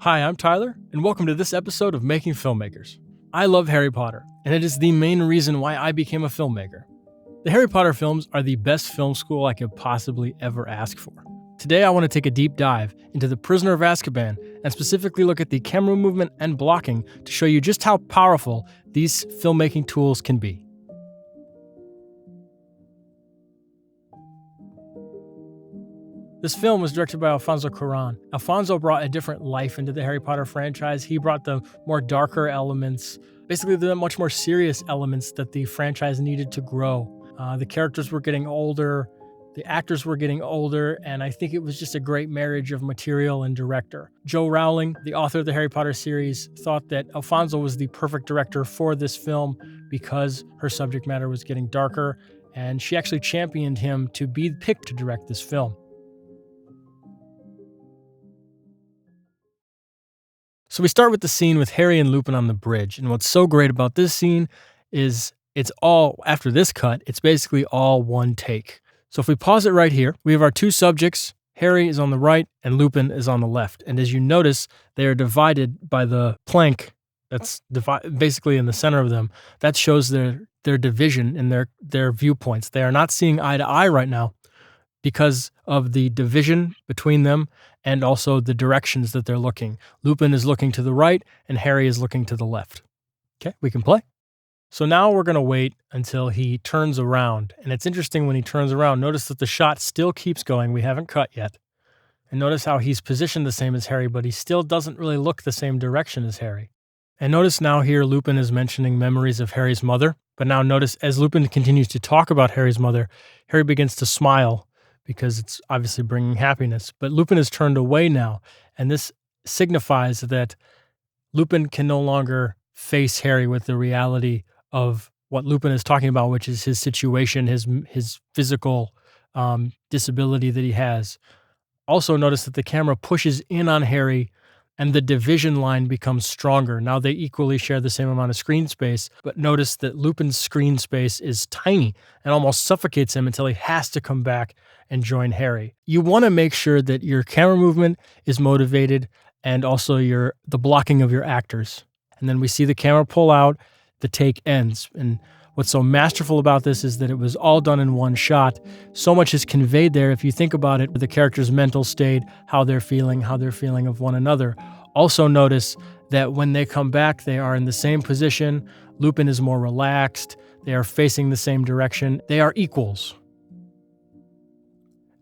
Hi, I'm Tyler, and welcome to this episode of Making Filmmakers. I love Harry Potter, and it is the main reason why I became a filmmaker. The Harry Potter films are the best film school I could possibly ever ask for. Today, I want to take a deep dive into The Prisoner of Azkaban and specifically look at the camera movement and blocking to show you just how powerful these filmmaking tools can be. This film was directed by Alfonso Cuarón. Alfonso brought a different life into the Harry Potter franchise. He brought the more darker elements, basically the much more serious elements that the franchise needed to grow. The characters were getting older, the actors were getting older, and I think it was just a great marriage of material and director. Joe Rowling, the author of the Harry Potter series, thought that Alfonso was the perfect director for this film because her subject matter was getting darker, and she actually championed him to be picked to direct this film. So we start with the scene with Harry and Lupin on the bridge. And what's so great about this scene is it's all, after this cut, it's basically all one take. So if we pause it right here, we have our two subjects. Harry is on the right and Lupin is on the left. And as you notice, they are divided by the plank that's basically in the center of them. That shows their division in their viewpoints. They are not seeing eye to eye right now because of the division between them and also the directions that they're looking. Lupin is looking to the right and Harry is looking to the left. Okay, we can play. So now we're going to wait until he turns around. And it's interesting when he turns around, notice that the shot still keeps going. We haven't cut yet. And notice how he's positioned the same as Harry, but he still doesn't really look the same direction as Harry. And notice now here Lupin is mentioning memories of Harry's mother. But now notice as Lupin continues to talk about Harry's mother, Harry begins to smile because it's obviously bringing happiness. But Lupin is turned away now, and this signifies that Lupin can no longer face Harry with the reality of what Lupin is talking about, which is his situation, his physical disability that he has. Also notice that the camera pushes in on Harry and the division line becomes stronger. Now they equally share the same amount of screen space, but notice that Lupin's screen space is tiny and almost suffocates him until he has to come back and join Harry. You want to make sure that your camera movement is motivated and also the blocking of your actors. And then we see the camera pull out, the take ends. And what's so masterful about this is that it was all done in one shot. So much is conveyed there if you think about it, the character's mental state, how they're feeling of one another. Also notice that when they come back, they are in the same position. Lupin is more relaxed. They are facing the same direction. They are equals.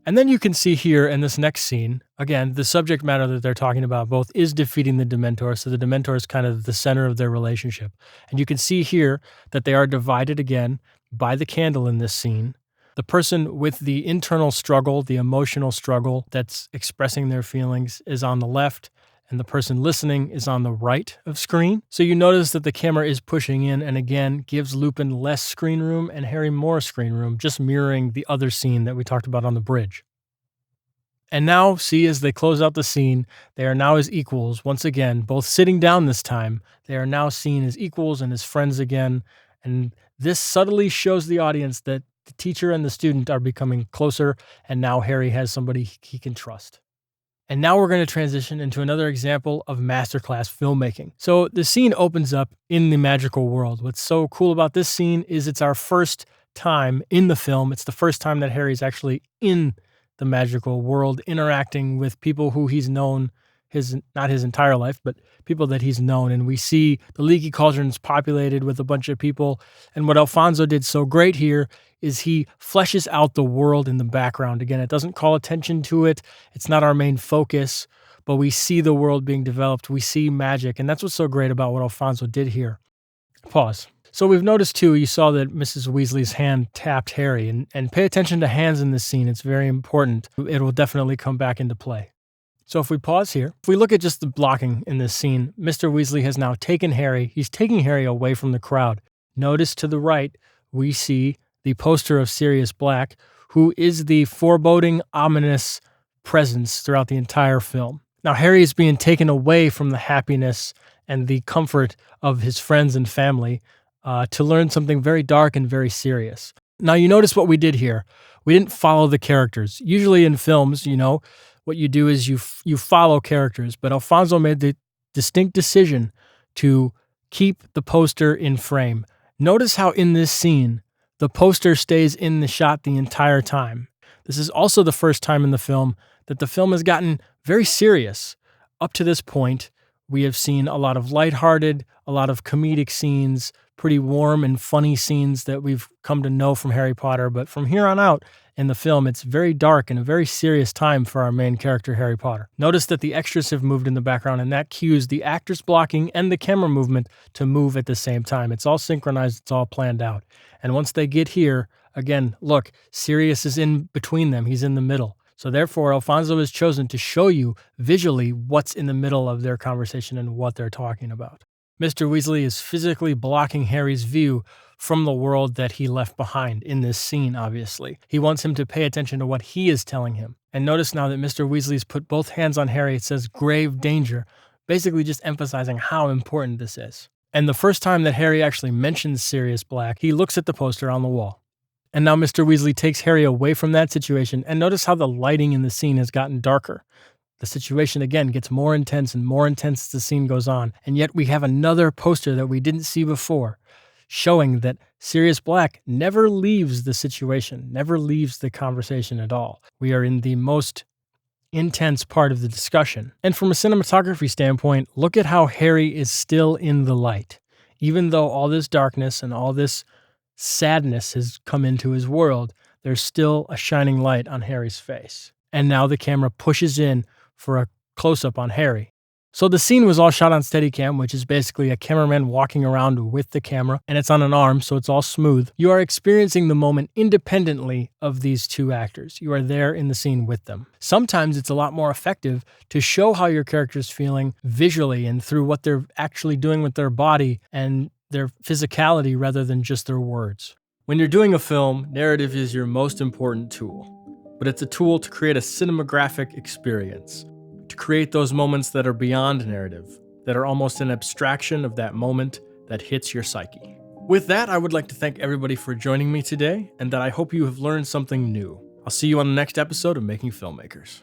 And then you can see here in this next scene, again, the subject matter that they're talking about both is defeating the Dementor. So the Dementor is kind of the center of their relationship. And you can see here that they are divided again by the candle in this scene. The person with the internal struggle, the emotional struggle that's expressing their feelings is on the left, and the person listening is on the right of screen. So you notice that the camera is pushing in and again gives Lupin less screen room and Harry more screen room, just mirroring the other scene that we talked about on the bridge. And now, see, as they close out the scene, they are now as equals. Once again, both sitting down this time, they are now seen as equals and as friends again. And this subtly shows the audience that the teacher and the student are becoming closer, and now Harry has somebody he can trust. And now we're going to transition into another example of masterclass filmmaking. So the scene opens up in the magical world. What's so cool about this scene is it's our first time in the film. It's the first time that Harry's actually in the magical world, interacting with people who he's known not his entire life, but people that he's known. And we see the Leaky Cauldron's populated with a bunch of people. And what Alfonso did so great here is he fleshes out the world in the background. Again, it doesn't call attention to it. It's not our main focus, but we see the world being developed. We see magic. And that's what's so great about what Alfonso did here. Pause. So we've noticed too, you saw that Mrs. Weasley's hand tapped Harry, and pay attention to hands in this scene. It's very important. It will definitely come back into play. So if we pause here, if we look at just the blocking in this scene, Mr. Weasley has now taken Harry. He's taking Harry away from the crowd. Notice to the right, we see the poster of Sirius Black, who is the foreboding, ominous presence throughout the entire film. Now, Harry is being taken away from the happiness and the comfort of his friends and family to learn something very dark and very serious. Now, you notice what we did here. We didn't follow the characters. Usually in films, what you do is you follow characters, but Alfonso made the distinct decision to keep the poster in frame. Notice how in this scene, the poster stays in the shot the entire time. This is also the first time in the film that the film has gotten very serious. Up to this point, we have seen a lot of lighthearted, a lot of comedic scenes, pretty warm and funny scenes that we've come to know from Harry Potter. But from here on out in the film, it's very dark and a very serious time for our main character, Harry Potter. Notice that the extras have moved in the background, and that cues the actors blocking and the camera movement to move at the same time. It's all synchronized, it's all planned out. And once they get here, again, look, Sirius is in between them. He's in the middle. So therefore, Alfonso has chosen to show you visually what's in the middle of their conversation and what they're talking about. Mr. Weasley is physically blocking Harry's view from the world that he left behind in this scene, obviously. He wants him to pay attention to what he is telling him. And notice now that Mr. Weasley's put both hands on Harry, it says grave danger, basically just emphasizing how important this is. And the first time that Harry actually mentions Sirius Black, he looks at the poster on the wall. And now Mr. Weasley takes Harry away from that situation, and notice how the lighting in the scene has gotten darker. The situation, again, gets more intense and more intense as the scene goes on, and yet we have another poster that we didn't see before, showing that Sirius Black never leaves the situation, never leaves the conversation at all. We are in the most intense part of the discussion. And from a cinematography standpoint, look at how Harry is still in the light. Even though all this darkness and all this sadness has come into his world, there's still a shining light on Harry's face. And now the camera pushes in for a close-up on Harry. So the scene was all shot on Steadicam, which is basically a cameraman walking around with the camera, and it's on an arm, so it's all smooth. You are experiencing the moment independently of these two actors. You are there in the scene with them. Sometimes it's a lot more effective to show how your character's feeling visually and through what they're actually doing with their body and their physicality rather than just their words. When you're doing a film, narrative is your most important tool, but it's a tool to create a cinematographic experience, to create those moments that are beyond narrative, that are almost an abstraction of that moment that hits your psyche. With that, I would like to thank everybody for joining me today, and that I hope you have learned something new. I'll see you on the next episode of Making Filmmakers.